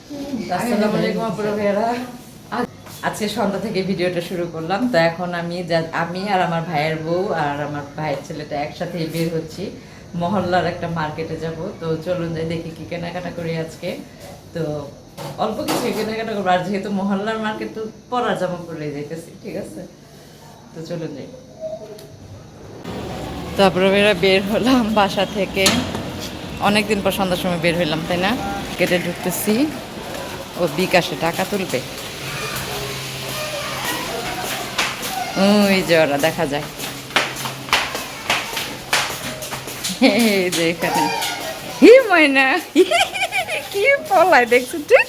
আসসালামু আলাইকুম আপুরা ভাইয়ারা। আজকে সন্ধ্যা থেকে ভিডিওটা শুরু করলাম। তো এখন আমি আর আমার ভাইয়ের বউ আর আমার ভাইয়ের ছেলেটা একসাথে বের হচ্ছি, মহল্লার একটা মার্কেটে যাব। তো চলুন যাই, দেখি কি কেনাকাটা করি আজকে। তো অল্প কিছু কেনাকাটা করবো, আর যেহেতু মহল্লার মার্কেট তো পরার জামা পরে যাইতেছি, ঠিক আছে। তো চলুন যাই। তারপরে বের হলাম বাসা থেকে, অনেকদিন পর সন্ধ্যার সময় বের হইলাম, তাই না? কেটে ঢুকতেছি, ও বিকাশে টাকা তুলবে। ওই যে ওরা দেখা যায়, এই যে এখানে। হি ময়না, কি পলাই দেখছো তুই?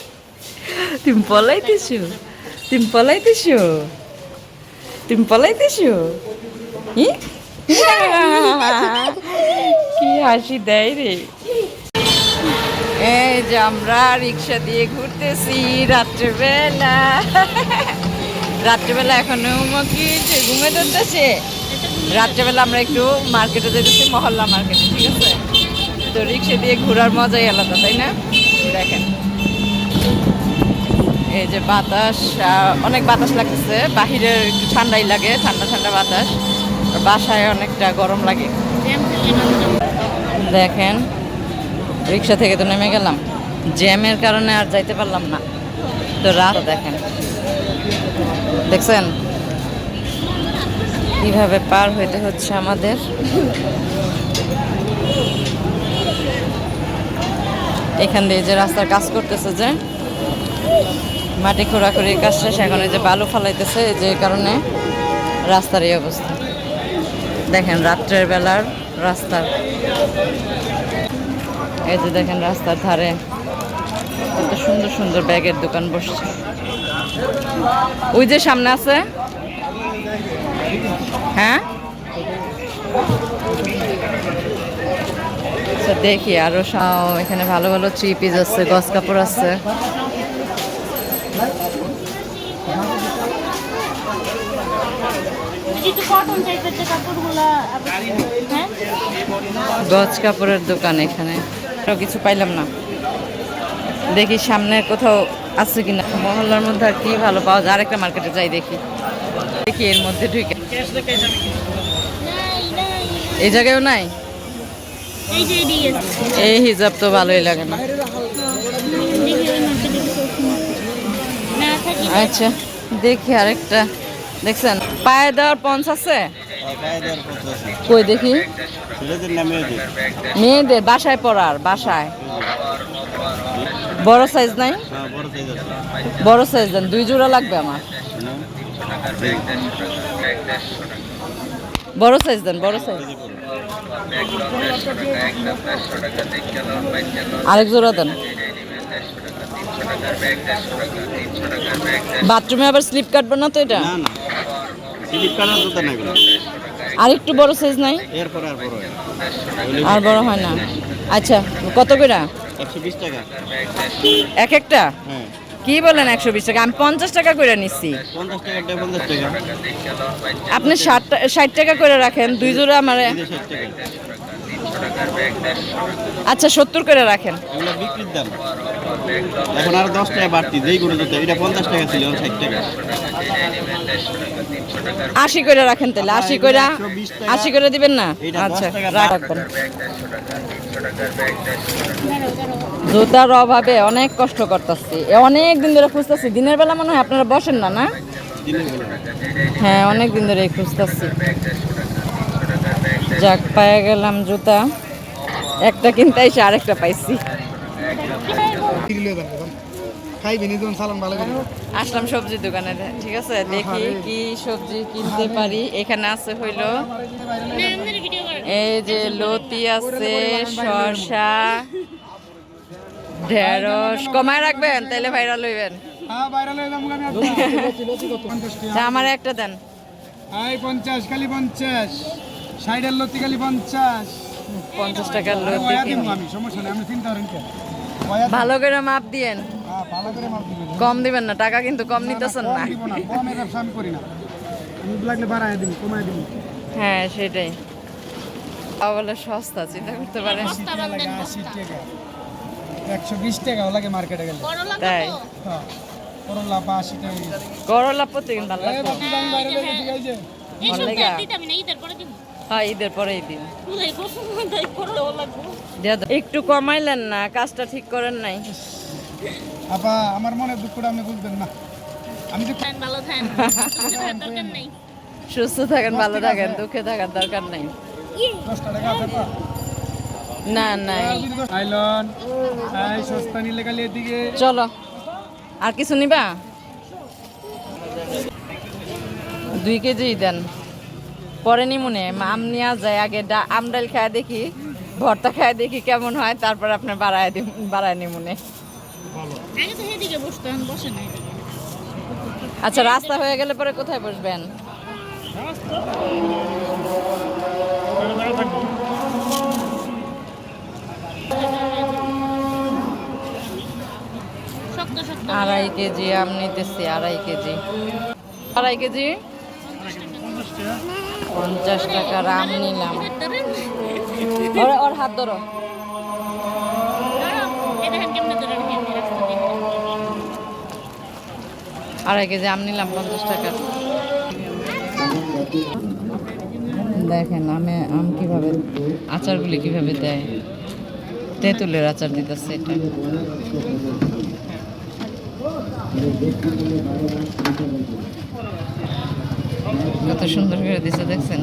তুমি পলাইতেছো, তুমি পলাইতেছো, তুমি পলাইতেছো। কি হাসি দেয় রে। এই যে আমরা রিক্সা দিয়ে ঘুরতেছি রাত্রেবেলা। রাত্রেবেলা এখনো ঘুমে ধরতেছে। রাত্রেবেলা আমরা একটু মার্কেটে যেতেছি, মহল্লা মার্কেটে, ঠিক আছে। তো রিক্সা দিয়ে ঘোরার মজাই আলাদা, তাই না? দেখেন এই যে বাতাস, অনেক বাতাস লাগতেছে। বাহিরে একটু ঠান্ডাই লাগে, ঠান্ডা ঠান্ডা বাতাস। বাসায় অনেকটা গরম লাগে। দেখেন রিক্সা থেকে তো নেমে গেলাম, জ্যামের কারণে আর যাইতে পারলাম না। তো রাত দেখেন, দেখছেন কিভাবে পার হইতে হচ্ছে আমাদের। এখান দিয়ে যে রাস্তার কাজ করতেছে, যে মাটি খোঁড়াখুড়ির কাজ শেষ, এখন এই যে বালু ফালাইতেছে, যে কারণে রাস্তার এই অবস্থা। দেখেন রাত্রের বেলার রাস্তার, এই যে দেখেন রাস্তার ধারে কত সুন্দর সুন্দর ব্যাগের দোকান বসছে। ওই যে সামনে আছে, হ্যাঁ দেখি আরো এখানে ভালো ভালো থ্রি পিস আছে, গস কাপড় আছে। গজ কাপড়ের দোকান এখানে, কিছু পাইলাম না। দেখি সামনে কোথাও আছে কিনা। মহল্লার মধ্যে আর কি ভালো পাওয়া যায়, আরেকটা মার্কেটে যাই দেখি। দেখি এর মধ্যে ঢুকে, এই জায়গায়ও নাই। এই হিজাব তো ভালোই লাগে না। আচ্ছা দেখি আরেকটা। দেখছেন পায়ে দেওয়ার পঞ্চ আছে, কই দেখি। মেয়েদের বাসায় পরার, বাসায় বড় সাইজ নাই? বড় সাইজ দেন, 2 জোড়া লাগবে আমার। বড় সাইজ দেন, বড় সাইজ। আরেক জোড়া দেন। বাথরুমে আবার স্লিপ কাটবে না তো এটা? আর একটু বড় সাইজ নাই? আর বড় হয় না। আচ্ছা কত করে? 120 টাকা এক একটা? কি বলেন 120 টাকা? আমি 50 টাকা করে নিচ্ছি। 50 টাকা 50 টাকা। আপনি 60 টাকা করে রাখেন, 2 জোড়া আমারে। 60 টাকা। আচ্ছা 70 করে রাখেন। এগুলো বিক্রির দাম, এখন আর 10 টাকা বাড়তি। যেই গরু দুটো এটা 50 টাকা ছিল, 60 টাকা। 80 করে রাখেন তাহলে, 80 করে। 80 করে দিবেন না? আচ্ছা রাখবেন। জুতার অভাবে অনেক কষ্ট করতেছি, অনেক দিন ধরে খুঁজতেছি। দিনের বেলা মনে হয় আপনারা বসেন না, না? হ্যাঁ অনেক দিন ধরে খুঁজতেছি। যাক পায়ে গেলাম জুতা, একটা কিনতে এসে আরেকটা পাইছি। আসলাম সবজির দোকানে, ঠিক আছে। দেখি কি সবজি কিনতে পারি। এখানে আছে হইল এই যে লতি আছে, শসা, ঢেঁড়স। কমায় রাখবেন তাইলে ভাইরাল হইবেন। আমার একটা দেন। 50 খালি 50, 60 লতি খালি 50। 50 টাকার লতি আমি সমস্যা নেই, আপনি চিন্তা করেন। ভালো করে মাপ দিয়েন, ভালো করে মাপ দিবেন। কম দিবেন না, টাকা কিন্তু কম নিতেছেন না। কমের ব্যবসা আমি করি না, আমি লাগলে বাড়ায় দিব, কমায় দিব। হ্যাঁ সেটাই। তাও বলে সস্তা, চিন্তা করতে পারেন। 80 টাকা। 120 টাকা লাগে মার্কেটে গেলে। তাই হ্যাঁ করলা 80 টাকা কেজি। করলা প্রতিদিন ভালো এই লাগবে বাকি দাম বাইরে লেগে ঠিক আছে। ভালো লাগে হ্যাঁ ঈদের পরেই দিন দিয়া দাও। একটু কমাইলেন না, কাজটা ঠিক করেন নাই। আপা আমার মনে দুঃখটা আপনি বুঝবেন না। আমি তো সুস্থ থাকেন, ভালো থাকেন, দুঃখে থাকার দরকার নাই। 10 টাকা আছে পা। না নাই আইলন এই সস্তা নিলে খালি এদিকে চলো আর কিছু নিবা 2 কেজি দেন, পরে নি মনে আম নিয়ে যায় আগে আম ডাল খায় দেখি, ভর্তা খায় দেখি কেমন হয়, তারপর আপনার বাড়ায় নি মনে। আচ্ছা রাস্তা হয়ে গেলে পরে কোথায় বসবেন? আড়াই কেজি আম নিতেছি, আড়াই কেজি 50 টাকার আম নিলাম। ওর হাত ধরো। আড়াই কেজি আম নিলাম 50 টাকা। দেখেন আম কিভাবে আচারগুলি কিভাবে দেয়, তেঁতুলের আচার দিতেছে এটা। কত সুন্দর করে দিছে দেখছেন,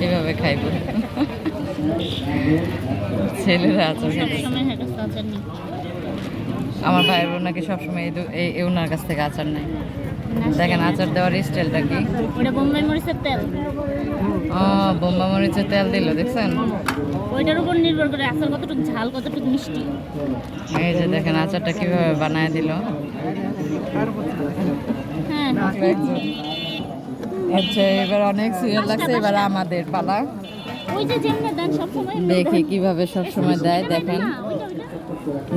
এভাবে খাইব ছেলেরা আচার খাইতেছে। আমার ভাইয়ের বোন নাকি সবসময় এই ওনার কাছ থেকে আচার নেয়। দেখেন আচার দেওয়ার স্টাইলটা কি। বোম্বাই মরিচের তেল, ও বোম্বা মরিচের তেল দিল দেখছেন। ওইটার উপর নির্ভর করে আচার কতটুকু ঝাল কতটুকু মিষ্টি। এই যে দেখেন আচারটা কিভাবে বানায় দিল। হ্যাঁ আচ্ছা এবার অনেক সিরিয়াল লাগছে, এবার আমাদের পালা। ওই যে যেমনে দেন সব সময় দেখি কিভাবে সব সময় দেয় দেখেন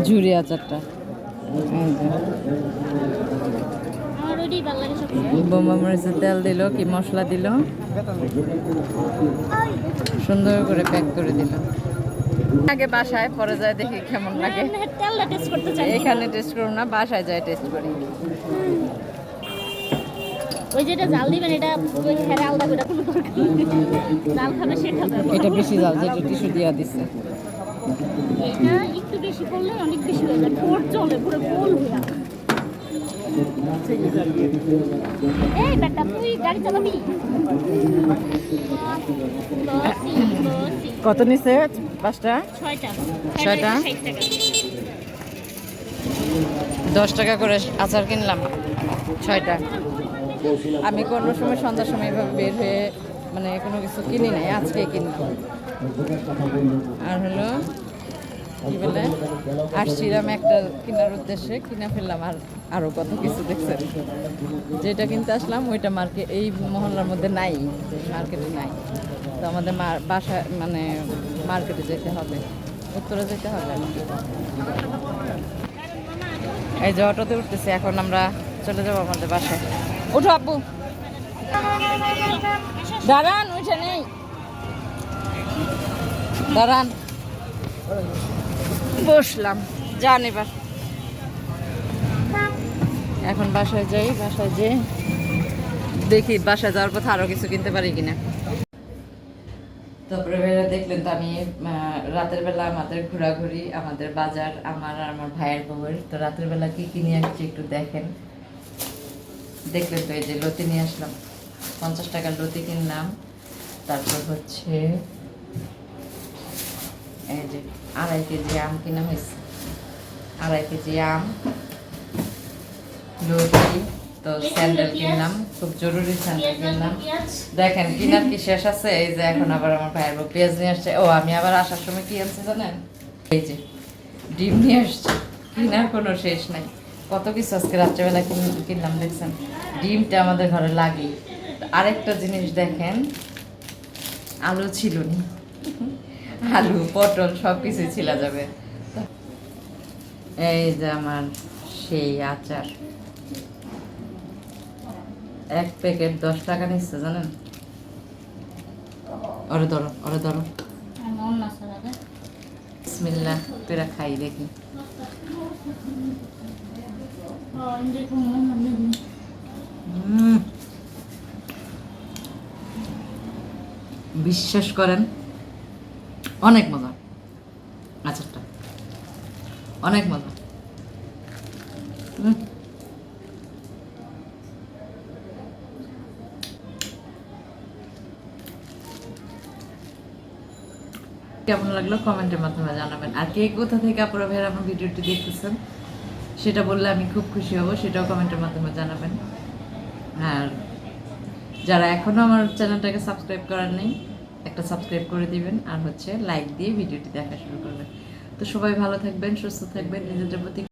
ঝুরি আচারটা। এই যে আমার ওইটাই ভালো লাগে সব সময়। বোম্বা মরিচের তেল দিল, কি মশলা দিল, সুন্দর করে প্যাক করে দিল। আগে বাসায় পরে যায় দেখি কেমন লাগে। তেলটা টেস্ট করতে চাই। এখানে টেস্ট করব না, বাসায় যায় টেস্ট করি। ওই যেটা জাল দিবেন এটা ওই খেরে আলাদা করে কোনো দরকার নেই। জাল খাবে সে খাবে। এটা বেশি জাল, যেটা টিস্যু দিয়া দিছে। এটা একটু বেশি করলে অনেক বেশি হয়ে যায়, ঠোঁট চলে পুরো গোল হয়ে। এই বেটা তুই গাড়ি চালাবি? কত নিছে 5টা? 6টা 6টা 10 টাকা করে আচার কিনলাম 6টা। আমি কোনো সময় সন্ধ্যার সময় এভাবে বের হয়ে মানে কোনো কিছু কিনি নাই, আজকে কিনলাম। আর হলো কি বলে আসছিলাম একটা কেনার উদ্দেশ্যে, কিনে ফেললাম। আর আরও কত কিছু দেখছেন, যেটা কিনতে আসলাম ওইটা মার্কেট এই মহল্লার মধ্যে নাই, মার্কেটে নাই। তো আমাদের বাসা মানে মার্কেটে যেতে হবে, উত্তরে যেতে হবে। এই যে অটোতে উঠতেছি, এখন আমরা চলে যাবো আমাদের বাসায়। উঠো আব্বু, দাঁড়ান, উঠে নেই, দাঁড়ান, বসলাম, যান এবার। এখন বাসায় যাই, বাসায় যেয়ে দেখি বাসায় যাওয়ার পথে আরো কিছু কিনতে পারি কিনা। তারপরে দেখলেন তো আমি রাতের বেলা আমাদের ঘোরাঘুরি, আমাদের বাজার, আমার আর আমার ভাইয়ের বউয়ের। তো রাতের বেলা কি কিনে আসছি একটু দেখেন। দেখলেন তো এই যে লতি নিয়ে আসলাম, 50 টাকার লতি কিনলাম। তারপর হচ্ছে এই যে 2.5 কেজি আম কিনা হয়েছে, 2.5 কেজি আম, লতি। তো স্যান্ডেল কিনলাম, খুব জরুরি স্যান্ডেল কিনলাম। দেখেন কিনার কি শেষ আছে? এই যে এখন আবার আমার ভাইয়ের বউ পেঁয়াজ নিয়ে আসছে। ও আমি আবার আসার সময় কি আনছি জানেন? এই যে ডিম নিয়ে আসছে। কিনার কোনো শেষ নাই, কত কিছু আজকে রাত্রেবেলা কিনলাম দেখছেন। ডিমটা আমাদের ঘরে লাগে। আরেকটা জিনিস দেখেন, আলু ছিল না, আলু পটল সব কিছুই ছিল যাবে। এই যে আমার সেই আচার, 1 প্যাকেট 10 টাকা নিচ্ছে জানেন। ওরে ধরো, ওরে ধরো। বিসমিল্লাহ তোরা খাই দেখি। বিশ্বাস করেন অনেক মজা, আচারটা অনেক মজা। কেমন লাগলো কমেন্টের মাধ্যমে জানাবেন। আর কে কোথা থেকে আপনারা ভাইয়ের আমার ভিডিওটি দেখতেছেন সেটা বললে আমি খুব খুশি হব, সেটাও কমেন্টের মাধ্যমে জানাবেন। আর যারা এখনো আমার চ্যানেলটাকে সাবস্ক্রাইব করার নেই একটা সাবস্ক্রাইব করে দিবেন, আর হচ্ছে লাইক দিয়ে ভিডিওটি দেখা শুরু করবেন। তো সবাই ভালো থাকবেন, সুস্থ থাকবেন, নিজেদের প্রতি